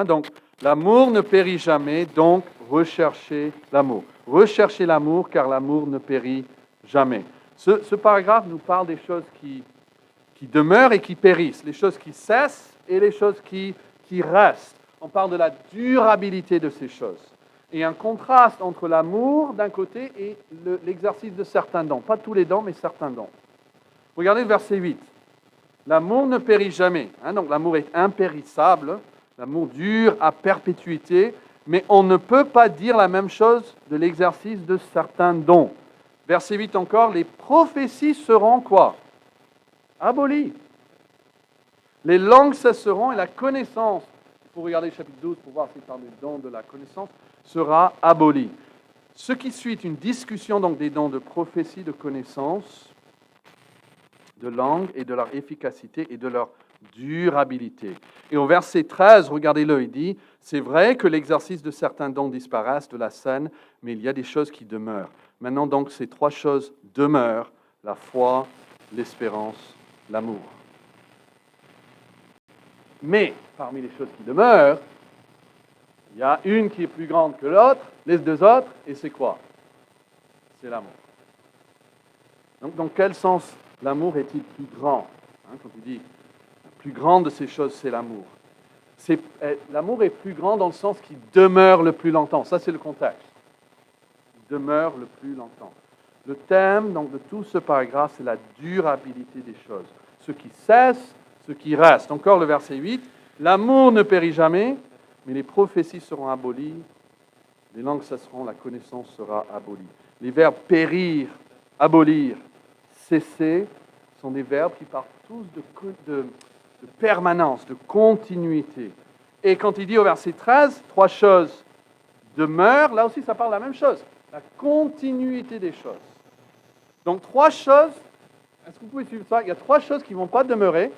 Donc, l'amour ne périt jamais, donc recherchez l'amour. Recherchez l'amour, car l'amour ne périt jamais. Ce paragraphe nous parle des choses qui demeurent et qui périssent, les choses qui cessent et les choses qui restent. On parle de la durabilité de ces choses. Et un contraste entre l'amour d'un côté et l'exercice de certains dons. Pas tous les dons, mais certains dons. Regardez le verset 8. L'amour ne périt jamais. Donc l'amour est impérissable. L'amour dure à perpétuité. Mais on ne peut pas dire la même chose de l'exercice de certains dons. Verset 8 encore, les prophéties seront quoi? Abolies. Les langues cesseront et la connaissance, il faut regarder le chapitre 12 pour voir s'il parle des dons de la connaissance, sera abolie. Ce qui suit, une discussion donc des dons de prophétie, de connaissance, de langue et de leur efficacité et de leur durabilité. Et au verset 13, regardez-le, il dit, c'est vrai que l'exercice de certains dons disparaissent de la scène, mais il y a des choses qui demeurent. Maintenant donc, ces trois choses demeurent, la foi, l'espérance, l'amour. Mais parmi les choses qui demeurent, il y a une qui est plus grande que l'autre, les deux autres, et c'est quoi? C'est l'amour. Donc, dans quel sens l'amour est-il plus grand? Quand tu dis la plus grande de ces choses, c'est l'amour. L'amour est plus grand dans le sens qu'il demeure le plus longtemps. Ça, c'est le contexte. Il demeure le plus longtemps. Le thème donc, de tout ce paragraphe, c'est la durabilité des choses. Ce qui cesse, ce qui reste. Encore le verset 8. L'amour ne périt jamais, mais les prophéties seront abolies, les langues cesseront, la connaissance sera abolie. Les verbes périr, abolir, cesser sont des verbes qui parlent tous de permanence, de continuité. Et quand il dit au verset 13, trois choses demeurent, là aussi ça parle de la même chose, la continuité des choses. Donc trois choses, est-ce que vous pouvez suivre ça? Il y a trois choses qui ne vont pas demeurer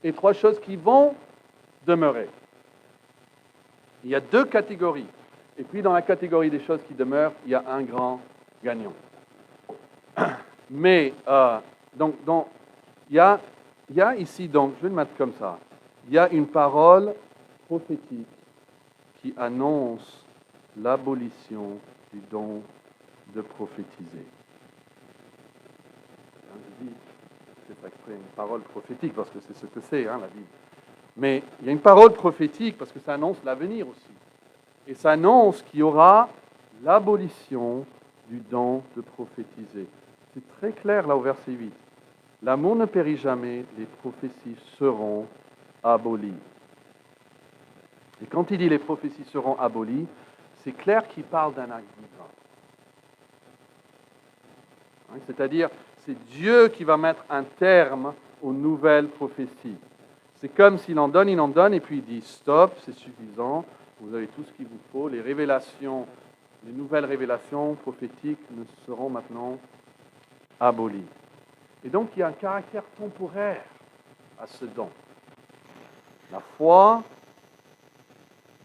et trois choses qui vont demeurer. Il y a deux catégories. Et puis dans la catégorie des choses qui demeurent, il y a un grand gagnant. Mais, donc il y a ici, donc, je vais le mettre comme ça, il y a une parole prophétique qui annonce l'abolition du don de prophétiser. Je dis cet extrait, une parole prophétique, parce que c'est ce que c'est, la Bible. Mais il y a une parole prophétique, parce que ça annonce l'avenir aussi. Et ça annonce qu'il y aura l'abolition du don de prophétiser. C'est très clair là au verset 8. L'amour ne périt jamais, les prophéties seront abolies. Et quand il dit les prophéties seront abolies, c'est clair qu'il parle d'un acte divin. C'est-à-dire, c'est Dieu qui va mettre un terme aux nouvelles prophéties. C'est comme s'il en donne, et puis il dit stop, c'est suffisant, vous avez tout ce qu'il vous faut, les révélations, les nouvelles révélations prophétiques ne seront maintenant abolies. Et donc il y a un caractère temporaire à ce don. La foi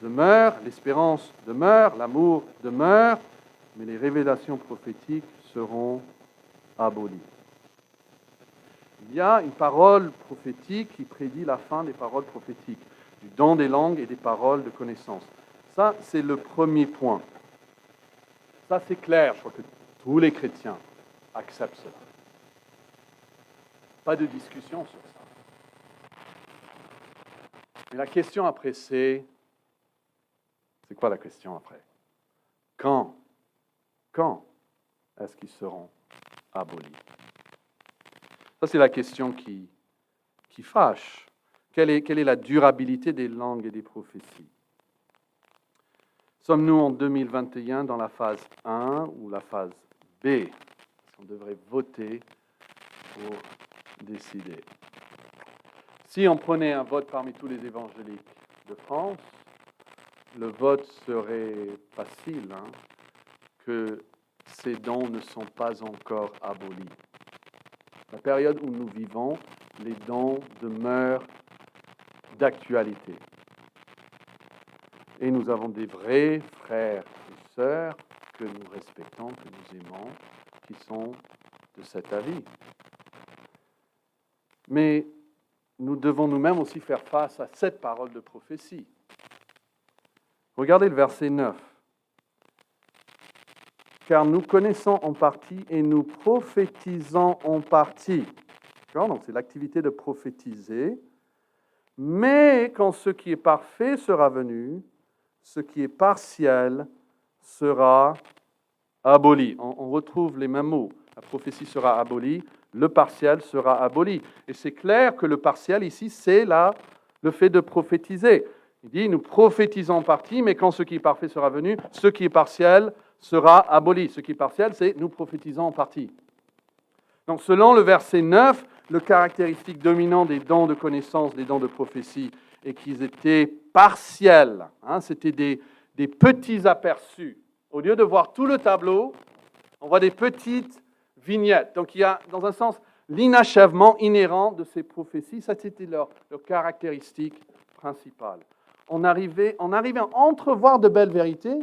demeure, l'espérance demeure, l'amour demeure, mais les révélations prophétiques seront abolies. Il y a une parole prophétique qui prédit la fin des paroles prophétiques, du don des langues et des paroles de connaissance. Ça, c'est le premier point. Ça, c'est clair. Je crois que tous les chrétiens acceptent cela. Pas de discussion sur ça. Mais la question après, c'est quoi la question après? Quand est-ce qu'ils seront abolis? Ça, c'est la question qui fâche. Quelle est la durabilité des langues et des prophéties? Sommes-nous en 2021 dans la phase 1 ou la phase B? On devrait voter pour décider. Si on prenait un vote parmi tous les évangéliques de France, le vote serait facile, que ces dons ne sont pas encore abolis. La période où nous vivons, les dons demeurent d'actualité. Et nous avons des vrais frères et sœurs que nous respectons, que nous aimons, qui sont de cet avis. Mais nous devons nous-mêmes aussi faire face à cette parole de prophétie. Regardez le verset 9. Car nous connaissons en partie et nous prophétisons en partie. Donc c'est l'activité de prophétiser. Mais quand ce qui est parfait sera venu, ce qui est partiel sera aboli. On retrouve les mêmes mots. La prophétie sera abolie, le partiel sera aboli. Et c'est clair que le partiel ici, c'est le fait de prophétiser. Il dit, nous prophétisons en partie, mais quand ce qui est parfait sera venu, ce qui est partiel sera aboli. Ce qui est partiel, c'est nous prophétisons en partie. Donc selon le verset 9, le caractéristique dominant des dons de connaissance, des dons de prophétie, est qu'ils étaient partiels. C'était des petits aperçus. Au lieu de voir tout le tableau, on voit des petites vignettes. Donc il y a, dans un sens, l'inachèvement inhérent de ces prophéties. Ça, c'était leur caractéristique principale. On arrivait à entrevoir de belles vérités,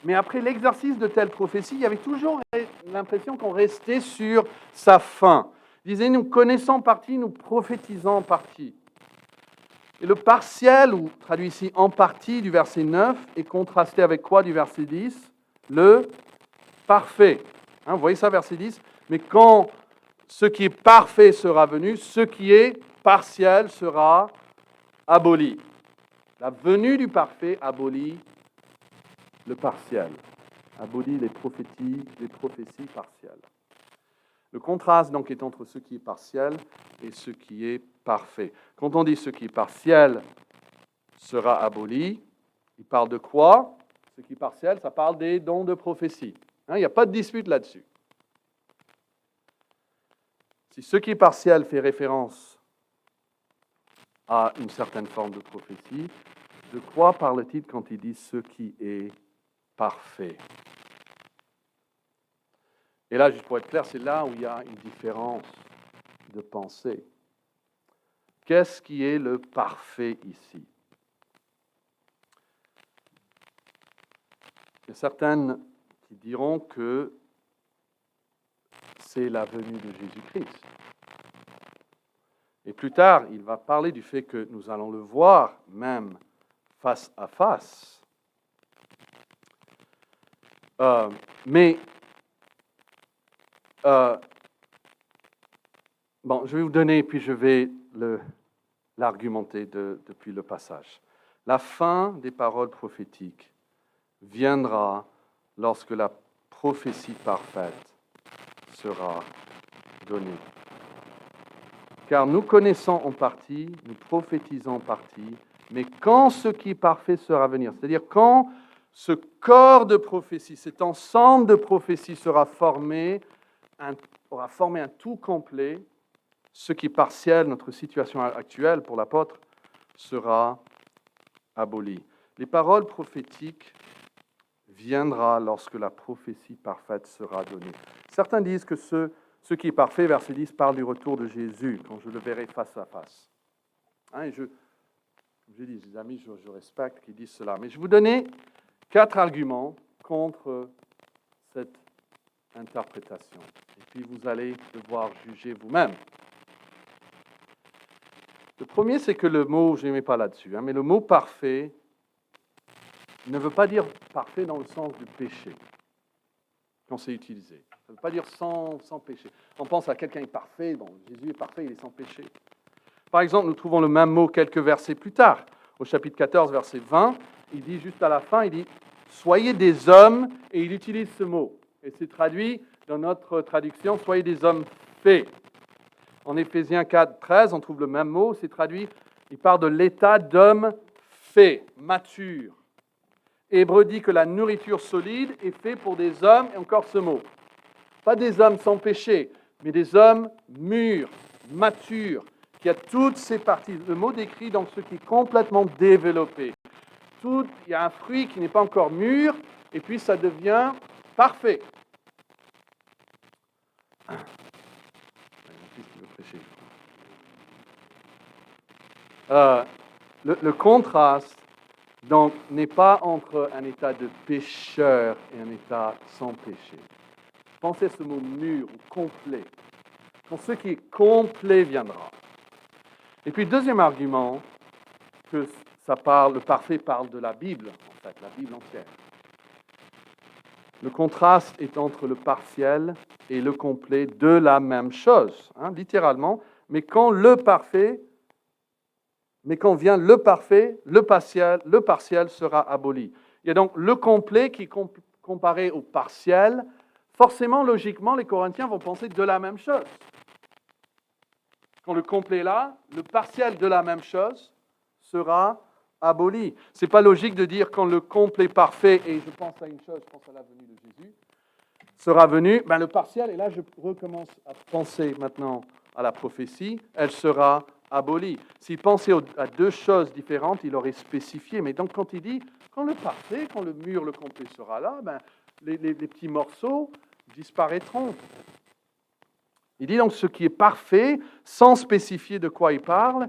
mais après l'exercice de telles prophéties, il y avait toujours l'impression qu'on restait sur sa fin. Il disait, nous connaissons en partie, nous prophétisons en partie. Et le partiel, ou traduit ici en partie du verset 9, est contrasté avec quoi du verset 10 ? Le parfait. Vous voyez ça, verset 10 ? Mais quand ce qui est parfait sera venu, ce qui est partiel sera aboli. La venue du parfait abolit le partiel, abolit les prophéties partielles. Le contraste donc est entre ce qui est partiel et ce qui est parfait. Quand on dit ce qui est partiel sera aboli, il parle de quoi ? Ce qui est partiel, ça parle des dons de prophétie. Il n'y a pas de dispute là-dessus. Si ce qui est partiel fait référence à une certaine forme de prophétie, de quoi parle-t-il quand il dit ce qui est parfait? Et là, juste pour être clair, c'est là où il y a une différence de pensée. Qu'est-ce qui est le parfait ici? Il y a certaines qui diront que c'est la venue de Jésus-Christ. Et plus tard, il va parler du fait que nous allons le voir même face à face. Je vais vous donner, puis je vais l'argumenter depuis le passage. La fin des paroles prophétiques viendra lorsque la prophétie parfaite sera donnée. Car nous connaissons en partie, nous prophétisons en partie, mais quand ce qui est parfait sera venu, c'est-à-dire quand ce corps de prophétie, cet ensemble de prophéties aura formé un tout complet, ce qui est partiel, notre situation actuelle pour l'apôtre, sera aboli. Les paroles prophétiques viendra lorsque la prophétie parfaite sera donnée. Certains disent que ce qui est parfait, verset 10, parle du retour de Jésus, quand je le verrai face à face. Et j'ai dit, les amis, je respecte qu'ils disent cela. Mais je vais vous donner 4 arguments contre cette interprétation. Et puis vous allez devoir juger vous-même. Le premier, c'est que le mot, je ne mets pas là-dessus, mais le mot parfait ne veut pas dire parfait dans le sens du péché, quand c'est utilisé. Ça ne veut pas dire sans péché. On pense à quelqu'un est parfait, Jésus est parfait, il est sans péché. Par exemple, nous trouvons le même mot quelques versets plus tard. Au chapitre 14, verset 20, il dit juste à la fin, il dit « Soyez des hommes », et il utilise ce mot. Et c'est traduit dans notre traduction « Soyez des hommes faits ». En Éphésiens 4, 13, on trouve le même mot, c'est traduit, il parle de l'état d'homme fait, mature. Hébreu dit que la nourriture solide est faite pour des hommes, et encore ce mot. Pas des hommes sans péché, mais des hommes mûrs, matures, qui a toutes ces parties. Le mot décrit donc ce qui est complètement développé. Il y a un fruit qui n'est pas encore mûr, et puis ça devient parfait. Le contraste donc n'est pas entre un état de pécheur et un état sans péché. Pensez à ce mot mûr ou complet. Quand ce qui est complet viendra. Et puis deuxième argument, que le parfait parle de la Bible, en fait, la Bible entière. Le contraste est entre le partiel et le complet de la même chose, littéralement. Mais quand vient le parfait, le partiel sera aboli. Il y a donc le complet qui est comparé au partiel. Forcément, logiquement, les Corinthiens vont penser de la même chose. Quand le complet est là, le partiel de la même chose sera aboli. Ce n'est pas logique de dire quand le complet parfait, et je pense à une chose, je pense à la venue de Jésus, sera venu, le partiel, et là je recommence à penser maintenant à la prophétie, elle sera abolie. S'il pensait à deux choses différentes, il aurait spécifié. Mais donc quand il dit, quand le parfait, quand le mûr, le complet sera là, les petits morceaux disparaîtront. Il dit donc ce qui est parfait, sans spécifier de quoi il parle,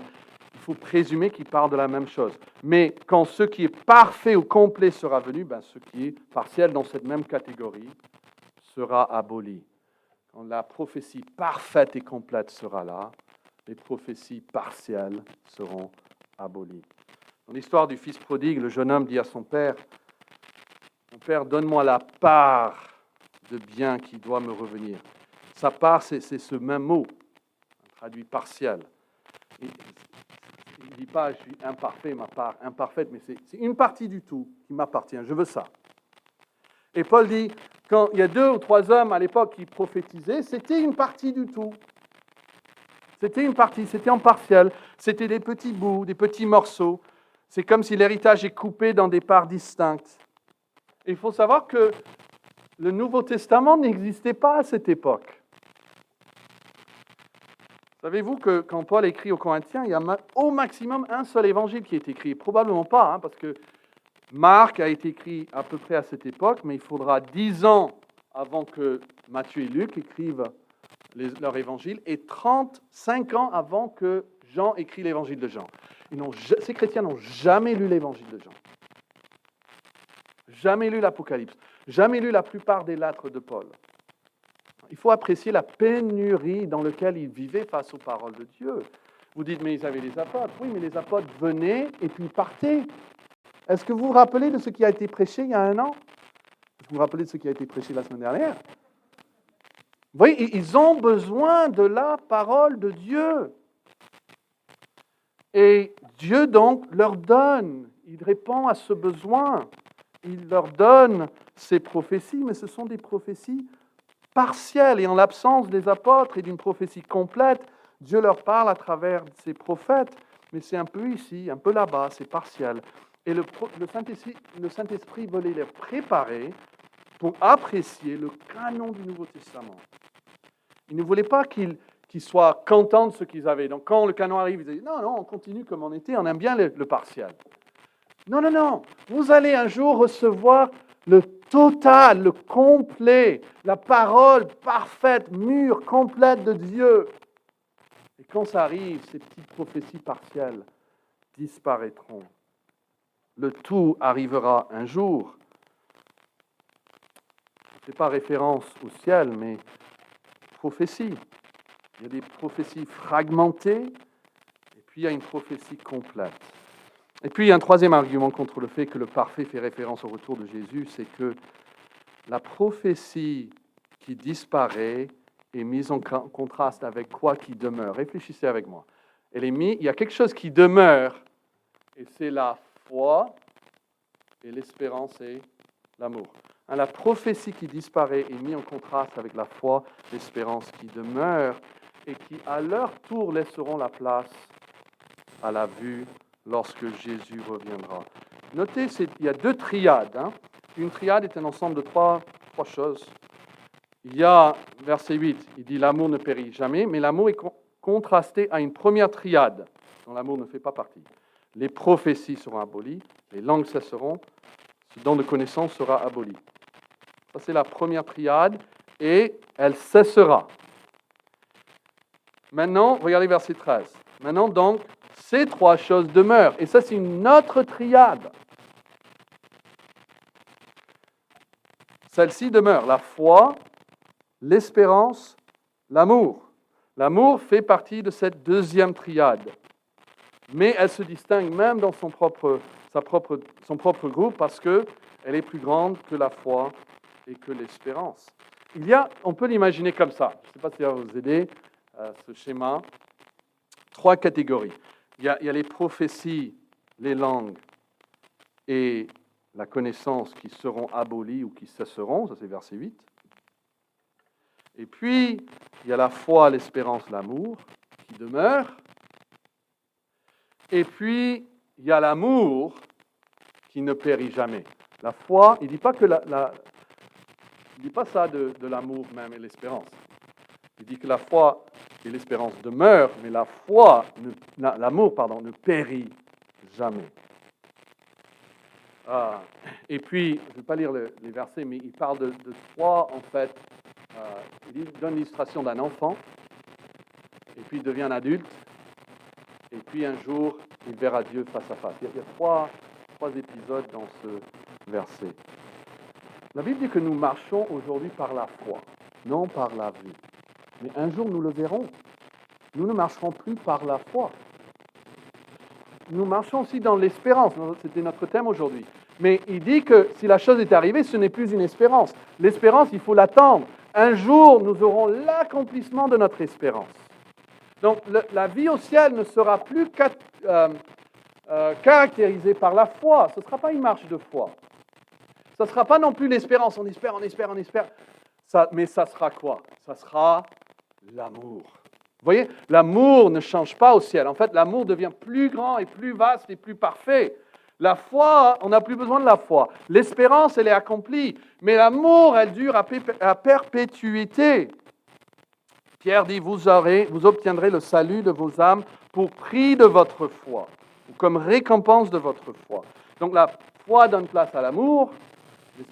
il faut présumer qu'il parle de la même chose. Mais quand ce qui est parfait ou complet sera venu, ce qui est partiel dans cette même catégorie sera aboli. Quand la prophétie parfaite et complète sera là, les prophéties partielles seront abolies. Dans l'histoire du fils prodigue, le jeune homme dit à son père, « Mon père, donne-moi la part de bien qui doit me revenir. » Sa part, c'est ce même mot, traduit partiel. Il ne dit pas, je suis imparfait, ma part imparfaite, mais c'est une partie du tout qui m'appartient, je veux ça. Et Paul dit, quand il y a 2 ou 3 hommes à l'époque qui prophétisaient, c'était une partie du tout. C'était une partie, c'était en partiel, c'était des petits bouts, des petits morceaux. C'est comme si l'héritage est coupé dans des parts distinctes. Et il faut savoir que le Nouveau Testament n'existait pas à cette époque. Savez-vous que quand Paul écrit aux Corinthiens, il y a au maximum un seul évangile qui est écrit? Probablement pas, parce que Marc a été écrit à peu près à cette époque, mais il faudra 10 ans avant que Matthieu et Luc écrivent leur évangile, et 35 ans avant que Jean écrit l'évangile de Jean. Ces chrétiens n'ont jamais lu l'évangile de Jean. Jamais lu l'Apocalypse. Jamais lu la plupart des lettres de Paul. Il faut apprécier la pénurie dans laquelle ils vivaient face aux paroles de Dieu. Vous dites, mais ils avaient les apôtres. Oui, mais les apôtres venaient et puis partaient. Est-ce que vous vous rappelez de ce qui a été prêché il y a 1 an? Est-ce que vous vous rappelez de ce qui a été prêché la semaine dernière? Vous voyez, ils ont besoin de la parole de Dieu. Et Dieu, donc, leur donne. Il répond à ce besoin. Il leur donne ces prophéties, mais ce sont des prophéties partielles. Et en l'absence des apôtres et d'une prophétie complète, Dieu leur parle à travers ses prophètes. Mais c'est un peu ici, un peu là-bas, c'est partiel. Et le Saint-Esprit voulait les préparer pour apprécier le canon du Nouveau Testament. Il ne voulait pas qu'ils soient contents de ce qu'ils avaient. Donc quand le canon arrive, ils disaient, non, on continue comme on était, on aime bien le partiel. Non, vous allez un jour recevoir le total, le complet, la parole parfaite, mûre, complète de Dieu. Et quand ça arrive, ces petites prophéties partielles disparaîtront. Le tout arrivera un jour. Ce n'est pas référence au ciel, mais prophétie. Il y a des prophéties fragmentées, et puis il y a une prophétie complète. Et puis il y a un troisième argument contre le fait que le parfait fait référence au retour de Jésus, c'est que la prophétie qui disparaît est mise en contraste avec quoi qui demeure. Réfléchissez avec moi. Il y a quelque chose qui demeure, et c'est la foi, et l'espérance et l'amour. La prophétie qui disparaît est mise en contraste avec la foi, l'espérance qui demeure, et qui à leur tour laisseront la place à la vue lorsque Jésus reviendra. Notez, il y a 2 triades. Une triade est un ensemble de trois choses. Il y a, verset 8, il dit « l'amour ne périt jamais », mais l'amour est contrasté à une première triade dont l'amour ne fait pas partie. Les prophéties seront abolies, les langues cesseront, ce don de connaissance sera aboli. Ça, c'est la première triade et elle cessera. Maintenant, regardez verset 13. Maintenant, donc, ces trois choses demeurent. Et ça, c'est une autre triade. Celle-ci demeure. La foi, l'espérance, l'amour. L'amour fait partie de cette deuxième triade. Mais elle se distingue même dans son propre groupe parce qu'elle est plus grande que la foi et que l'espérance. On peut l'imaginer comme ça. Je ne sais pas si ça va vous aider, ce schéma. Trois catégories. Il y a les prophéties, les langues et la connaissance qui seront abolies ou qui cesseront, ça c'est verset 8. Et puis, il y a la foi, l'espérance, l'amour qui demeurent. Et puis, il y a l'amour qui ne périt jamais. La foi, il ne dit pas que il dit pas ça de l'amour même et l'espérance. Il dit que la foi et l'espérance demeurent, mais l'amour, ne périt jamais. Et puis, je ne vais pas lire les versets, mais il parle de trois, en fait. Il donne l'illustration d'un enfant, et puis il devient un adulte, et puis un jour, il verra Dieu face à face. Il y a trois épisodes dans ce verset. La Bible dit que nous marchons aujourd'hui par la foi, non par la vue. Mais un jour, nous le verrons. Nous ne marcherons plus par la foi. Nous marchons aussi dans l'espérance. C'était notre thème aujourd'hui. Mais il dit que si la chose est arrivée, ce n'est plus une espérance. L'espérance, il faut l'attendre. Un jour, nous aurons l'accomplissement de notre espérance. Donc, la vie au ciel ne sera plus caractérisée par la foi. Ce ne sera pas une marche de foi. Ce ne sera pas non plus l'espérance. On espère. Mais ça sera quoi? Ça sera l'amour. Vous voyez, l'amour ne change pas au ciel. En fait, l'amour devient plus grand et plus vaste et plus parfait. La foi, on n'a plus besoin de la foi. L'espérance, elle est accomplie. Mais l'amour, elle dure à perpétuité. Pierre dit, vous obtiendrez le salut de vos âmes pour prix de votre foi, ou comme récompense de votre foi. Donc la foi donne place à l'amour, la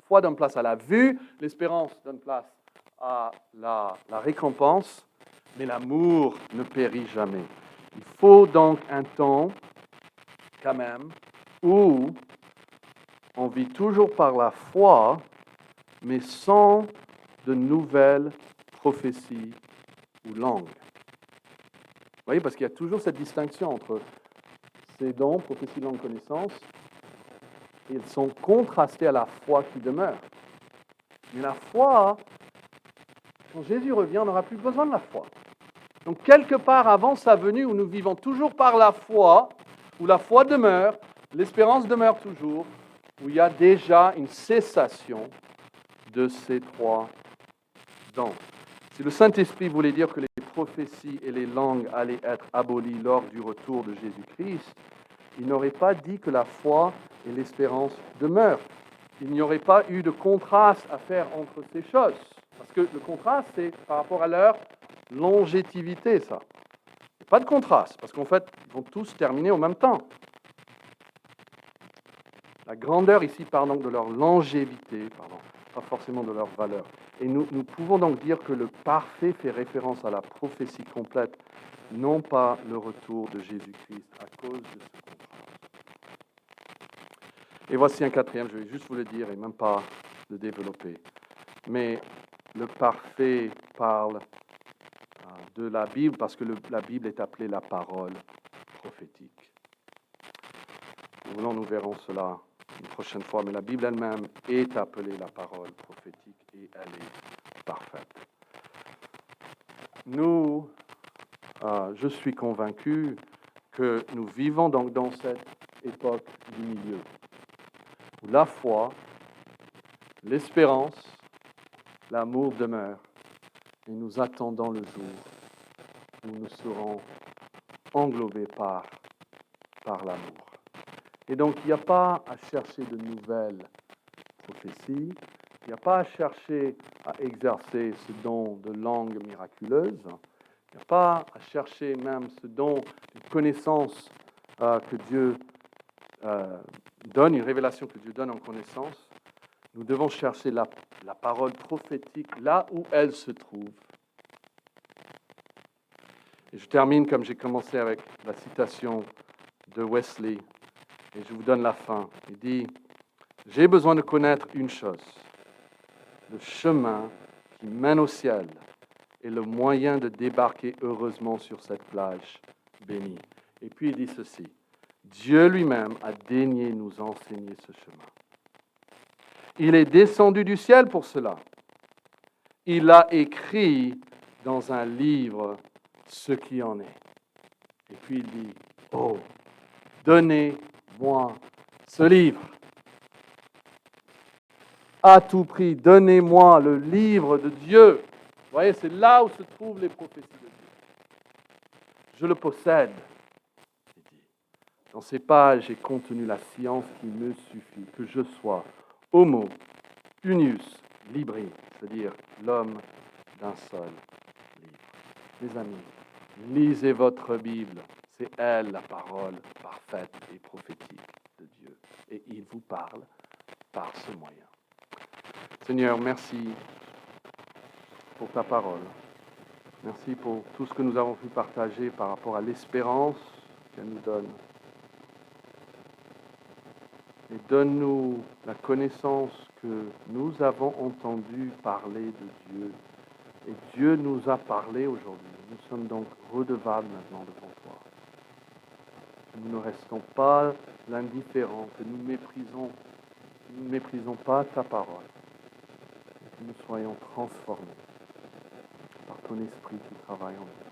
foi donne place à la vue, l'espérance donne place à la récompense, mais l'amour ne périt jamais. Il faut donc un temps, quand même, où on vit toujours par la foi, mais sans de nouvelles prophéties ou langues. Vous voyez, parce qu'il y a toujours cette distinction entre ces dons, prophétie, langue, connaissance, et ils sont contrastés à la foi qui demeure. Mais la foi, quand Jésus revient, on n'aura plus besoin de la foi. Donc, quelque part avant sa venue, où nous vivons toujours par la foi, où la foi demeure, l'espérance demeure toujours, où il y a déjà une cessation de ces trois dons. Si le Saint-Esprit voulait dire que les prophéties et les langues allaient être abolies lors du retour de Jésus-Christ, il n'aurait pas dit que la foi et l'espérance demeurent. Il n'y aurait pas eu de contraste à faire entre ces choses. Parce que le contraste, c'est par rapport à leur longévité, ça. Il n'y a pas de contraste, parce qu'en fait, ils vont tous terminer au même temps. La grandeur ici parle donc de leur longévité, pas forcément de leur valeur. Et nous pouvons donc dire que le parfait fait référence à la prophétie complète, non pas le retour de Jésus-Christ à cause de ce contraste. Et voici un quatrième, je vais juste vous le dire et même pas le développer. Mais le parfait parle de la Bible parce que la Bible est appelée la parole prophétique. Nous verrons cela une prochaine fois, mais la Bible elle-même est appelée la parole prophétique et elle est parfaite. Je suis convaincu que nous vivons donc dans cette époque du milieu, où la foi, l'espérance, l'amour demeurent, et nous attendons le jour où nous serons englobés par l'amour. Et donc, il n'y a pas à chercher de nouvelles prophéties, il n'y a pas à chercher à exercer ce don de langue miraculeuse, Il n'y a pas à chercher même ce don de connaissance que Dieu donne, une révélation que Dieu donne en connaissance. Nous devons chercher la parole prophétique là où elle se trouve. Et je termine comme j'ai commencé avec la citation de Wesley, et je vous donne la fin. Il dit, « J'ai besoin de connaître une chose, le chemin qui mène au ciel et le moyen de débarquer heureusement sur cette plage bénie. » Et puis il dit ceci, « Dieu lui-même a daigné nous enseigner ce chemin. Il est descendu du ciel pour cela. Il a écrit dans un livre ce qui en est. » Et puis il dit, « Oh, donnez-moi ce livre. À tout prix, donnez-moi le livre de Dieu. » Vous voyez, c'est là où se trouvent les prophéties de Dieu. Je le possède. Il dit. Dans ces pages est contenue la science qui me suffit, que je sois homo unius libri, c'est-à-dire l'homme d'un seul livre. Mes amis, lisez votre Bible. C'est elle la parole parfaite et prophétique de Dieu. Et il vous parle par ce moyen. Seigneur, merci pour ta parole. Merci pour tout ce que nous avons pu partager par rapport à l'espérance qu'elle nous donne. Et donne-nous la connaissance que nous avons entendu parler de Dieu. Et Dieu nous a parlé aujourd'hui. Nous sommes donc redevables maintenant devant toi. Que nous ne restons pas l'indifférent, que nous ne méprisons pas ta parole. Que nous soyons transformés par ton esprit qui travaille en nous.